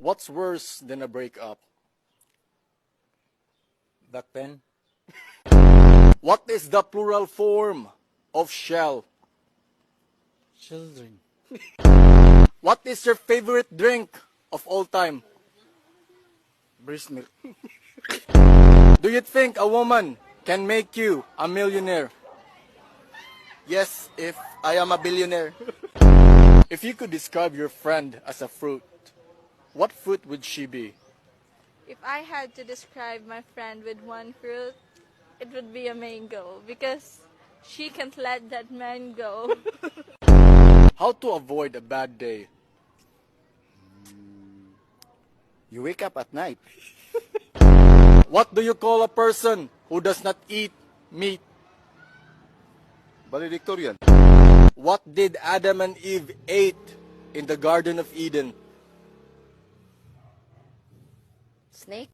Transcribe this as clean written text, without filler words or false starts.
What's worse than a breakup? Back pen. What is the plural form of shell? Children. What is your favorite drink of all time? Breast milk. Do you think a woman can make you a millionaire? Yes, if I am a billionaire. If you could describe your friend as a fruit, what fruit would she be? If I had to describe my friend with one fruit, it would be a mango because she can't let that man go. How to avoid a bad day? You wake up at night. What do you call a person who does not eat meat? Valedictorian. What did Adam and Eve ate in the Garden of Eden? Snake?